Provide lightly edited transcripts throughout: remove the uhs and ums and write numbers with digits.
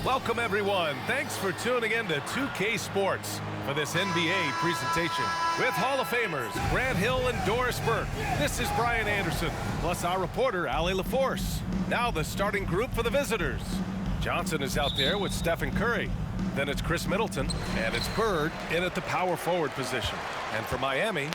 Welcome, everyone. Thanks for tuning in to 2K Sports for this NBA presentation with Hall of Famers Grant Hill and Doris Burke. This is Brian Anderson, plus our reporter, Allie LaForce. Now the starting group for the visitors. Johnson is out there with Stephen Curry. Then it's Chris Middleton, and it's Bird in at the power forward position. And for Miami,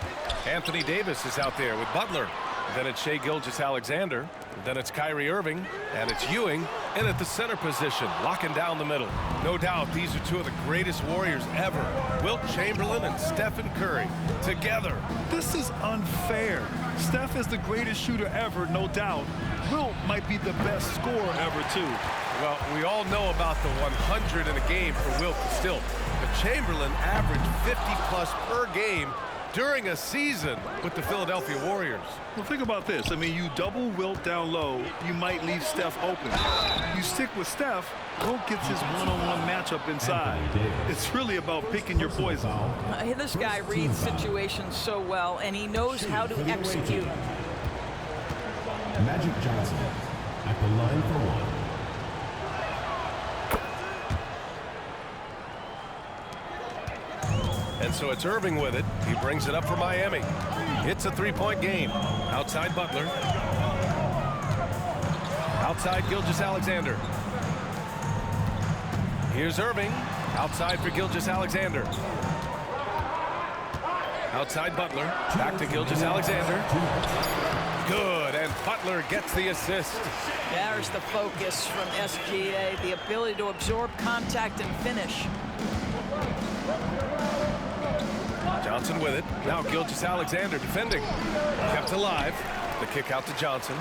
Anthony Davis is out there with Butler. Then it's Shai Gilgeous-Alexander. Then it's Kyrie Irving, and it's Ewing in at the center position, locking down the middle. No doubt these are two of the greatest Warriors ever, Wilt Chamberlain and Stephen Curry, together. This is unfair. Steph is the greatest shooter ever, no doubt. Wilt might be the best scorer ever, too. Well, we all know about the 100 in a game for Wilt still, but Chamberlain averaged 50-plus per game during a season with the Philadelphia Warriors. Well, think about this. I mean, you double Wilt down low, you might leave Steph open. You stick with Steph, Wilt gets his one-on-one matchup inside. It's really about picking your poison. This guy reads situations so well, and he knows how to execute. Magic Johnson at the line for one. And so it's Irving with it. He brings it up for Miami. It's a three-point game. Outside Butler. Outside Gilgeous-Alexander. Here's Irving. Outside for Gilgeous-Alexander. Outside Butler. Back to Gilgeous-Alexander. Good, and Butler gets the assist. There's the focus from SGA, the ability to absorb contact and finish. Johnson with it. Now Gilgeous-Alexander defending. Kept alive. The kick out to Johnson.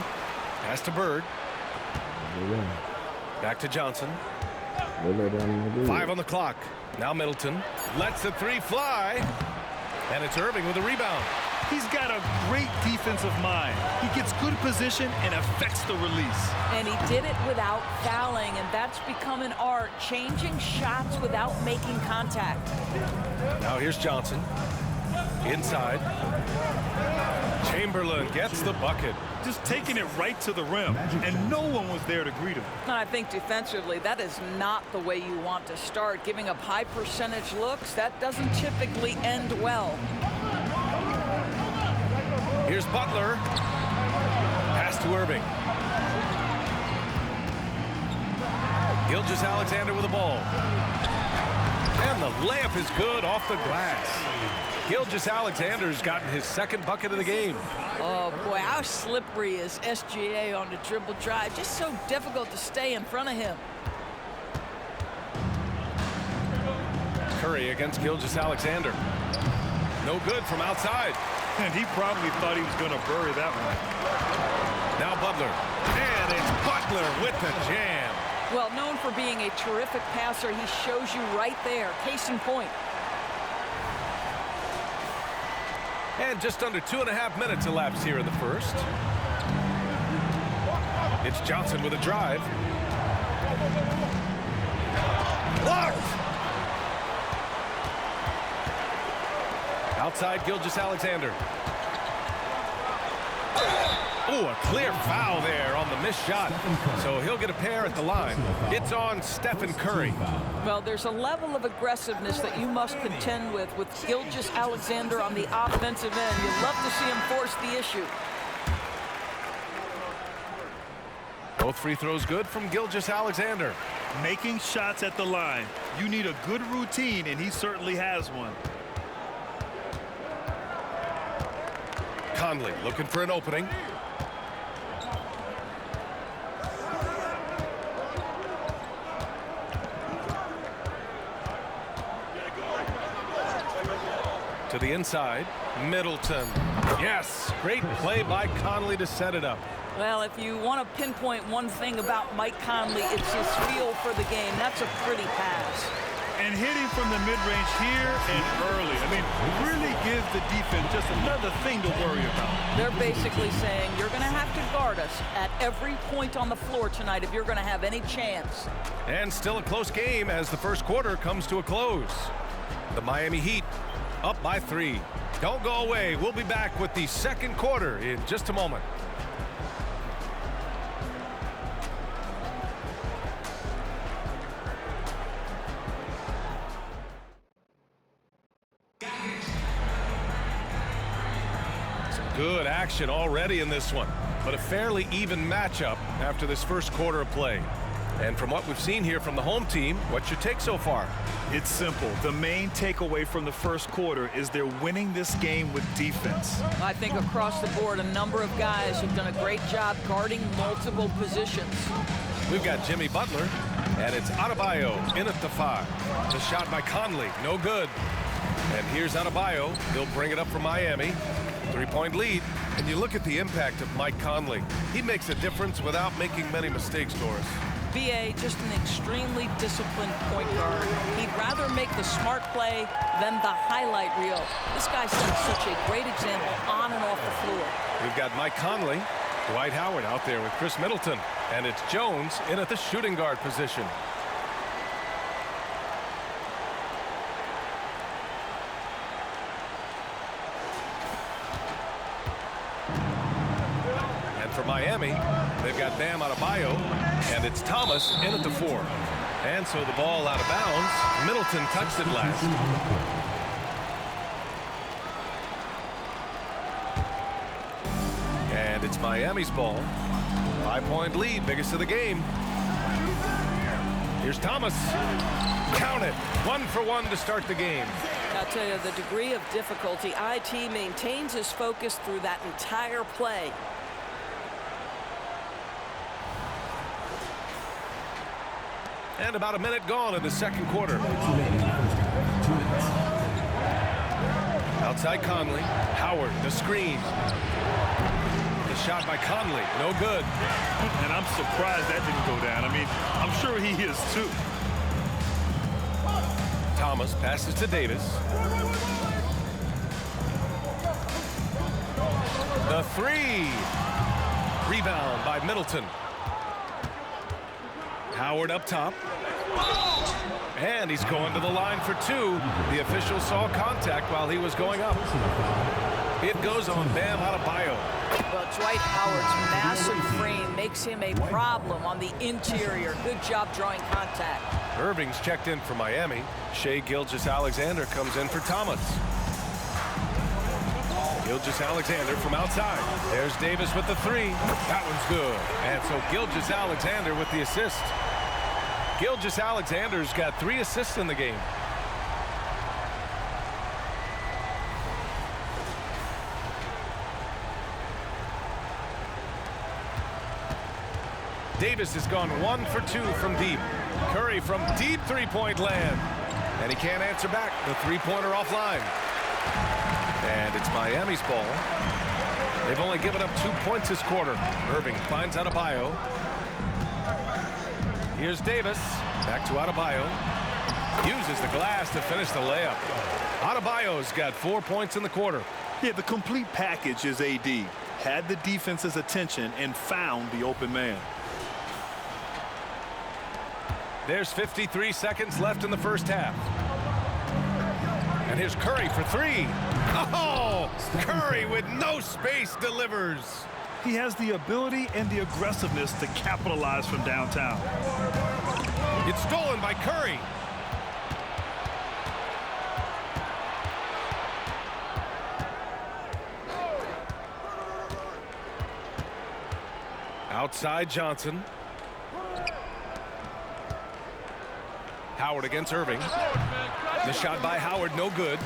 Pass to Bird. Back to Johnson. 5 on the clock. Now Middleton. Lets the three fly. And it's Irving with a rebound. He's got a great defensive mind. He gets good position and affects the release. And he did it without fouling, and that's become an art, changing shots without making contact. Now here's Johnson. Inside. Chamberlain gets the bucket. Just taking it right to the rim, and no one was there to greet him. And I think defensively, that is not the way you want to start. Giving up high percentage looks, that doesn't typically end well. Here's Butler. Pass to Irving. Gilgeous-Alexander with the ball. And the layup is good off the glass. Gilgeous-Alexander's gotten his second bucket of the game. Oh, boy, how slippery is SGA on the dribble drive? Just so difficult to stay in front of him. Curry against Gilgeous-Alexander. No good from outside. And he probably thought he was going to bury that one. Now Butler. And it's Butler with the jam. Well, known for being a terrific passer, he shows you right there. Case in point. And just under 2.5 minutes elapsed here in the first. It's Johnson with a drive. Blocked! Outside Gilgeous-Alexander. Oh, a clear foul there on the missed shot. So he'll get a pair at the line. It's on Stephen Curry. Well, there's a level of aggressiveness that you must contend with Gilgeous-Alexander on the offensive end. You'd love to see him force the issue. Both free throws good from Gilgeous-Alexander. Making shots at the line. You need a good routine, and he certainly has one. Conley looking for an opening. To the inside, Middleton. Yes, great play by Conley to set it up. Well, if you want to pinpoint one thing about Mike Conley, it's his feel for the game. That's a pretty pass. And hitting from the mid-range here and early. I mean, really gives the defense just another thing to worry about. They're basically saying you're going to have to guard us at every point on the floor tonight if you're going to have any chance. And still a close game as the first quarter comes to a close. The Miami Heat up by 3. Don't go away. We'll be back with the second quarter in just a moment. Good action already in this one, but a fairly even matchup after this first quarter of play. And from what we've seen here from the home team, what's your take so far? It's simple. The main takeaway from the first quarter is they're winning this game with defense. I think across the board, a number of guys have done a great job guarding multiple positions. We've got Jimmy Butler, and it's Adebayo in at the 5. The shot by Conley, no good. And here's Adebayo. He'll bring it up for Miami. 3-point lead. And you look at the impact of Mike Conley. He makes a difference without making many mistakes, Doris. BA, just an extremely disciplined point guard. He'd rather make the smart play than the highlight reel. This guy sets such a great example on and off the floor. We've got Mike Conley, Dwight Howard out there with Chris Middleton, and it's Jones in at the shooting guard position. For Miami, they've got Bam Adebayo, and it's Thomas in at the 4. And so the ball out of bounds. Middleton touched it last. And it's Miami's ball. 5-point lead, biggest of the game. Here's Thomas. Count it. 1 for 1 to start the game. I'll tell you, the degree of difficulty, IT maintains his focus through that entire play. And about a minute gone in the second quarter. Outside Conley. Howard, the screen. The shot by Conley, no good. And I'm surprised that didn't go down. I mean, I'm sure he is too. Thomas passes to Davis. The 3. Rebound by Middleton. Howard up top. And he's going to the line for 2. The official saw contact while he was going up. It goes on Bam Adebayo. Well, Dwight Howard's massive frame makes him a problem on the interior. Good job drawing contact. Irving's checked in for Miami. Shai Gilgeous-Alexander comes in for Thomas. Gilgeous-Alexander from outside. There's Davis with the 3. That one's good. And so Gilgeous-Alexander with the assist. Gilgeous-Alexander's got 3 assists in the game. Davis has gone 1 for 2 from deep. Curry from deep 3-point land. And he can't answer back. The 3-pointer offline. And it's Miami's ball. They've only given up 2 points this quarter. Irving finds Adebayo. Here's Davis. Back to Adebayo. Uses the glass to finish the layup. Adebayo's got 4 points in the quarter. Yeah, the complete package is AD. Had the defense's attention and found the open man. There's 53 seconds left in the first half. And here's Curry for 3. Oh, Curry with no space delivers. He has the ability and the aggressiveness to capitalize from downtown. It's stolen by Curry. Outside Johnson. Howard against Irving. The shot by Howard, no good.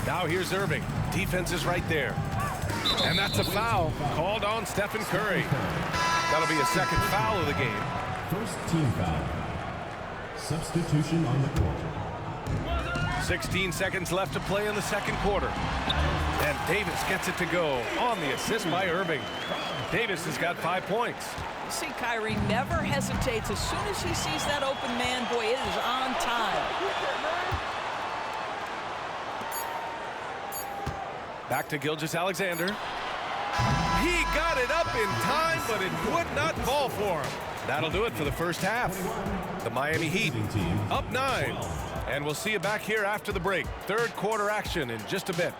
Now here's Irving. Defense is right there. And that's a foul called on Stephen Curry. That'll be a second foul of the game. First team foul. Substitution on the court. 16 seconds left to play in the second quarter. And Davis gets it to go on the assist by Irving. Davis has got 5 points. See, Kyrie never hesitates. As soon as he sees that open man, boy, it is on time. Back to Gilgeous-Alexander. He got it up in time, but it would not fall for him. That'll do it for the first half. The Miami Heat up 9. And we'll see you back here after the break. Third quarter action in just a bit.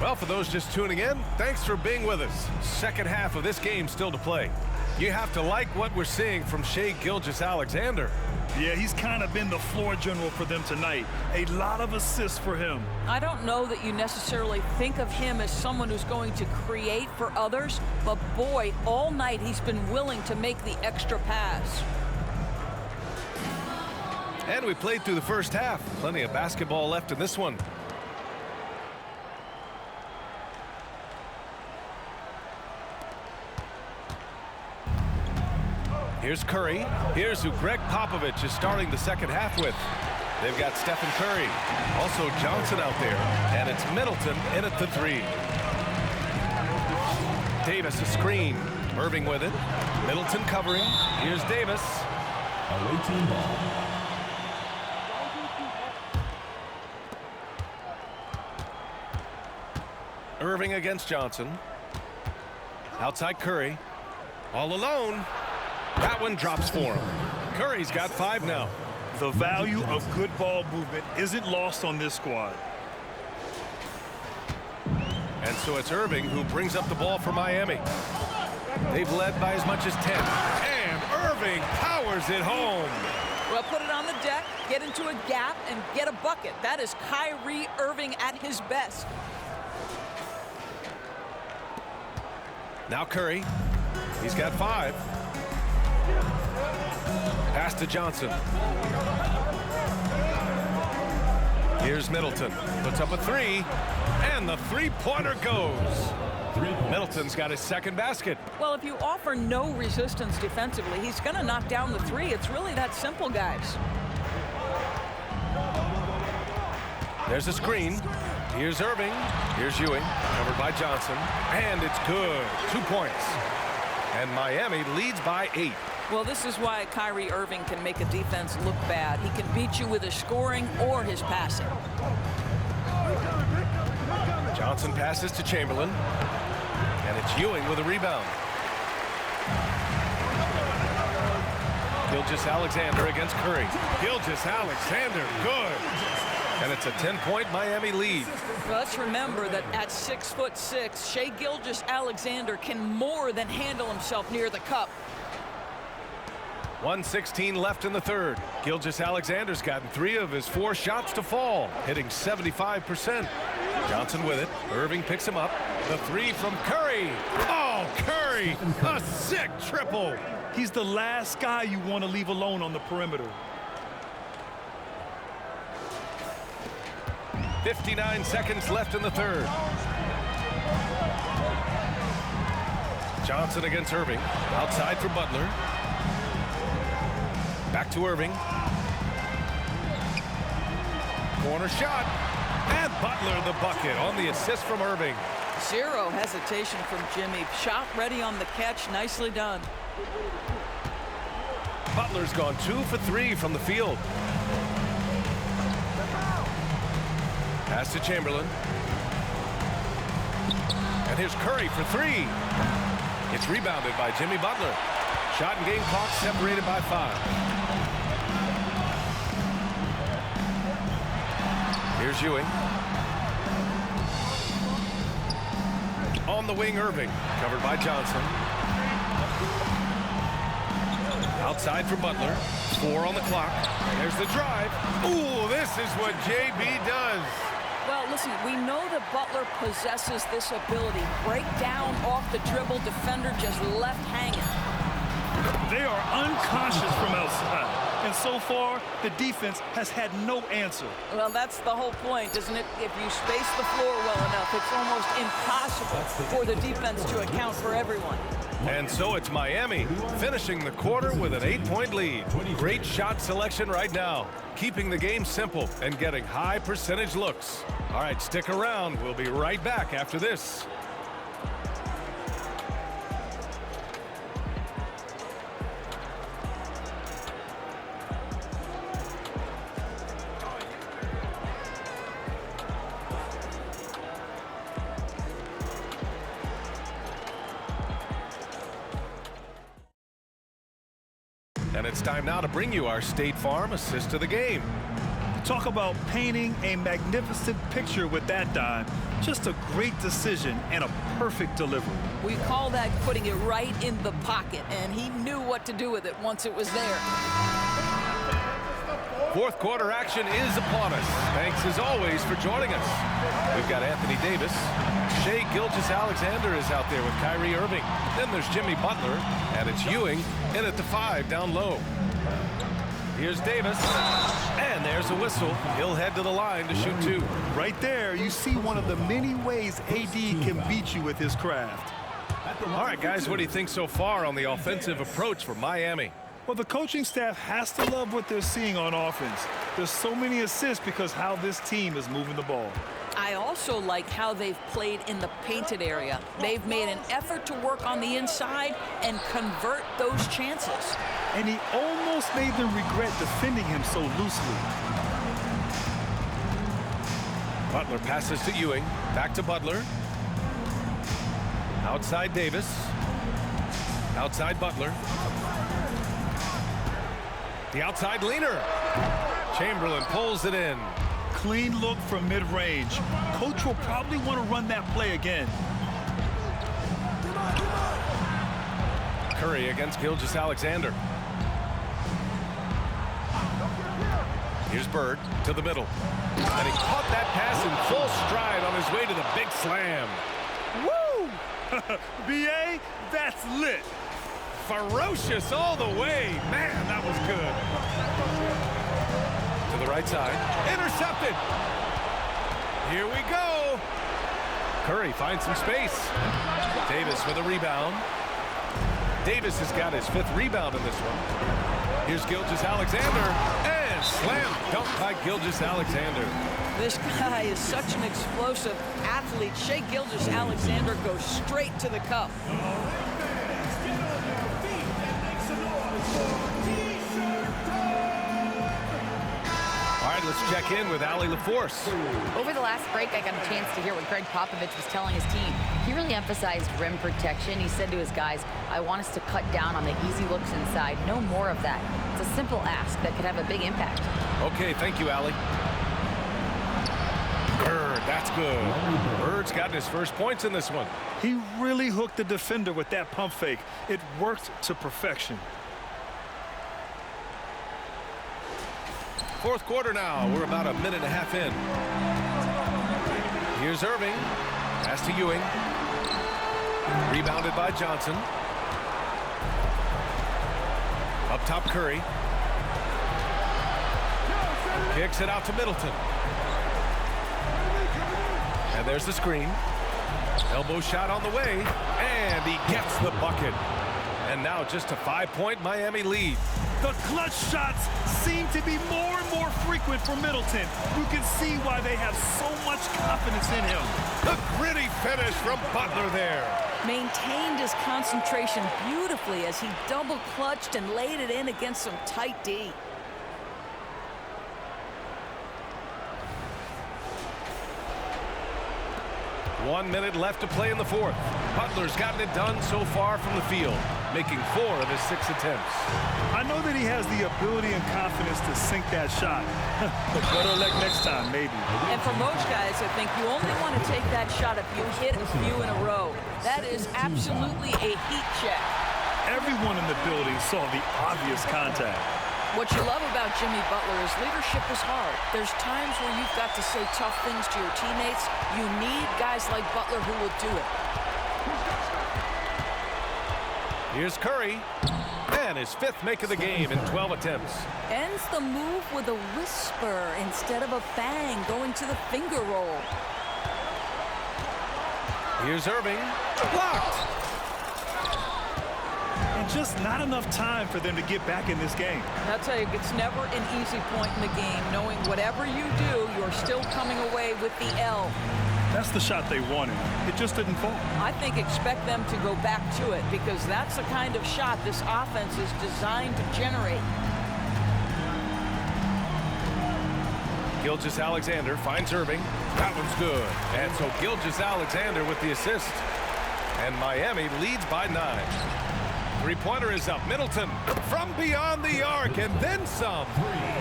Well, for those just tuning in, thanks for being with us. Second half of this game still to play. You have to like what we're seeing from Shai Gilgeous-Alexander. Yeah, he's kind of been the floor general for them tonight. A lot of assists for him. I don't know that you necessarily think of him as someone who's going to create for others, but boy, all night he's been willing to make the extra pass. And we played through the first half. Plenty of basketball left in this one. Here's Curry. Here's who Greg Popovich is starting the second half with. They've got Stephen Curry. Also Johnson out there. And it's Middleton in at the three. Davis a screen. Irving with it. Middleton covering. Here's Davis. Away team ball. Irving against Johnson. Outside Curry. All alone. That one drops for him. Curry's got 5 now. The value of good ball movement isn't lost on this squad. And so it's Irving who brings up the ball for Miami. They've led by as much as 10. And Irving powers it home. Well, put it on the deck, get into a gap, and get a bucket. That is Kyrie Irving at his best. Now Curry. He's got 5. Pass to Johnson. Here's Middleton. Puts up a 3. And the three-pointer goes. 3 points. Middleton's got his second basket. Well, if you offer no resistance defensively, he's going to knock down the 3. It's really that simple, guys. There's a screen. Here's Irving. Here's Ewing. Covered by Johnson. And it's good. 2 points. And Miami leads by 8. Well, this is why Kyrie Irving can make a defense look bad. He can beat you with his scoring or his passing. Johnson passes to Chamberlain. And it's Ewing with a rebound. Gilgeous-Alexander against Curry. Gilgeous-Alexander, good. And it's a 10-point Miami lead. Well, let's remember that at 6'6", Shai Gilgeous-Alexander can more than handle himself near the cup. 1:16 left in the third. Gilgeous-Alexander's gotten 3 of his 4 shots to fall, hitting 75%. Johnson with it. Irving picks him up. The 3 from Curry. Oh, Curry! A sick triple. He's the last guy you want to leave alone on the perimeter. 59 seconds left in the third. Johnson against Irving. Outside for Butler. Back to Irving. Corner shot. And Butler the bucket on the assist from Irving. Zero hesitation from Jimmy. Shot ready on the catch. Nicely done. Butler's gone 2 for 3 from the field. Pass to Chamberlain. And here's Curry for 3. It's rebounded by Jimmy Butler. Shot and game clock separated by 5. Here's Ewing. On the wing, Irving. Covered by Johnson. Outside for Butler. 4 on the clock. There's the drive. Ooh, this is what JB does. Well, listen, we know that Butler possesses this ability. Break down off the dribble, defender just left hanging. They are unconscious from outside. And so far, the defense has had no answer. Well, that's the whole point, isn't it? If you space the floor well enough, it's almost impossible for the defense to account for everyone. And so it's Miami finishing the quarter with an 8-point lead. Great shot selection right now, keeping the game simple and getting high percentage looks. All right, stick around. We'll be right back after this. And it's time now to bring you our State Farm assist of the game. Talk about painting a magnificent picture with that dime. Just a great decision and a perfect delivery. We call that putting it right in the pocket, and he knew what to do with it once it was there. Fourth quarter action is upon us. Thanks as always for joining us. We've got Anthony Davis. Shai Gilgeous-Alexander is out there with Kyrie Irving. Then there's Jimmy Butler, and it's Ewing in at the 5 down low. Here's Davis, and there's a whistle. He'll head to the line to shoot 2. Right there, you see one of the many ways AD can beat you with his craft. All right, guys, what do you think so far on the offensive approach for Miami? Well, the coaching staff has to love what they're seeing on offense. There's so many assists because how this team is moving the ball. I also like how they've played in the painted area. They've made an effort to work on the inside and convert those chances. And he almost made them regret defending him so loosely. Butler passes to Ewing. Back to Butler. Outside Davis. Outside Butler. The outside leaner. Chamberlain pulls it in. Clean look from mid-range. Coach will probably want to run that play again. Curry against Gilgeous-Alexander. Here's Bird to the middle. And he caught that pass in full stride on his way to the big slam. Woo! B.A., that's lit. Ferocious all the way. Man, that was good. To the right side. Intercepted. Here we go. Curry finds some space. Davis with a rebound. Davis has got his 5th rebound in this one. Here's Gilgeous-Alexander. And slam dunk by Gilgeous-Alexander. This guy is such an explosive athlete. Shai Gilgeous-Alexander goes straight to the cup. Let's check in with Allie LaForce. Over the last break, I got a chance to hear what Greg Popovich was telling his team. He really emphasized rim protection. He said to his guys, I want us to cut down on the easy looks inside. No more of that. It's a simple ask that could have a big impact. Okay, thank you, Allie. Bird, that's good. Bird's gotten his first points in this one. He really hooked the defender with that pump fake. It worked to perfection. Fourth quarter now. We're about a minute and a half in. Here's Irving. Pass to Ewing. Rebounded by Johnson. Up top, Curry. Kicks it out to Middleton. And there's the screen. Elbow shot on the way. And he gets the bucket. And now just a 5-point Miami lead. The clutch shots seem to be more and more frequent for Middleton. You can see why they have so much confidence in him. The gritty finish from Butler there. Maintained his concentration beautifully as he double clutched and laid it in against some tight D. One minute left to play in the fourth. Butler's gotten it done so far from the field, making 4 of his 6 attempts. I know that he has the ability and confidence to sink that shot. But better luck next time, maybe. And for most guys, I think you only want to take that shot if you hit a few in a row. That is absolutely a heat check. Everyone in the building saw the obvious contact. What you love about Jimmy Butler is leadership is hard. There's times where you've got to say tough things to your teammates. You need guys like Butler who will do it. Here's Curry. And his 5th make of the game in 12 attempts. Ends the move with a whisper instead of a bang, going to the finger roll. Here's Irving. Blocked. And just not enough time for them to get back in this game. I'll tell you, it's never an easy point in the game, knowing whatever you do, you're still coming away with the L. That's the shot they wanted. It just didn't fall. I think expect them to go back to it because that's the kind of shot this offense is designed to generate. Gilgeous-Alexander finds Irving. That one's good. And so Gilgeous-Alexander with the assist. And Miami leads by 9. Three-pointer is up. Middleton from beyond the arc and then some.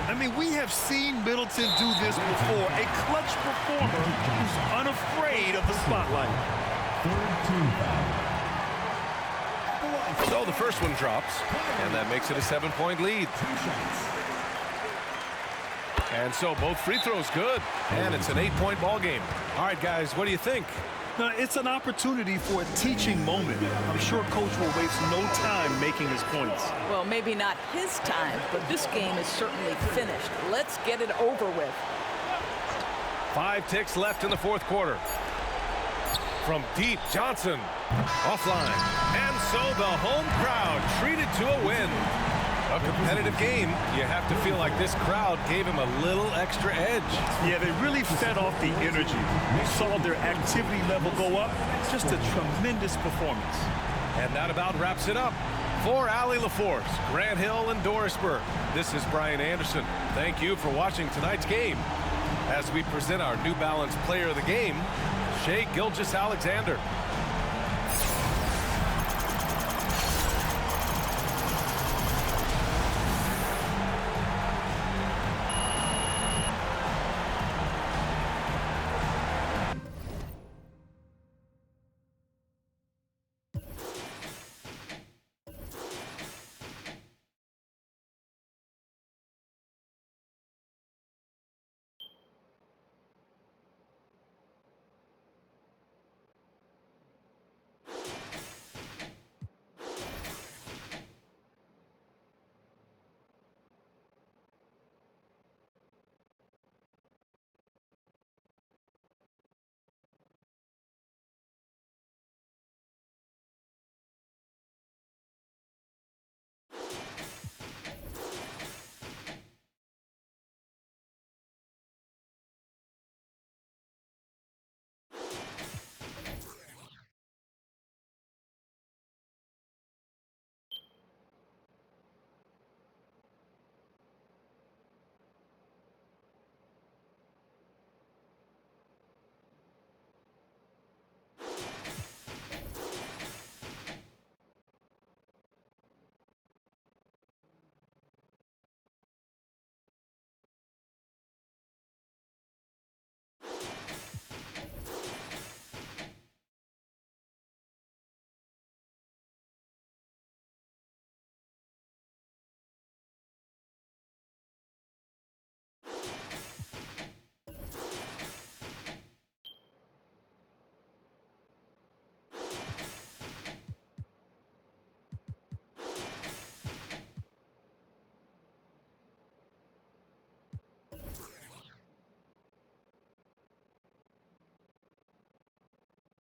I mean, we have seen Middleton do this before. A clutch performer who's unafraid of the spotlight. Third team foul. So the first one drops, and that makes it a 7-point lead. And so both free throws good, and it's an 8-point ball game. All right, guys, what do you think? It's an opportunity for a teaching moment. I'm sure Coach will waste no time making his points. Well, maybe not his time, but this game is certainly finished. Let's get it over with. 5 ticks left in the fourth quarter. From deep, Johnson offline. And so the home crowd treated to a win. A competitive game. You have to feel like this crowd gave him a little extra edge. Yeah, they really fed off the energy. We saw their activity level go up. Just a tremendous performance. And that about wraps it up. For Allie LaForce, Grant Hill, and Doris Burke, this is Brian Anderson. Thank you for watching tonight's game. As we present our New Balance Player of the Game, Shai Gilgeous-Alexander.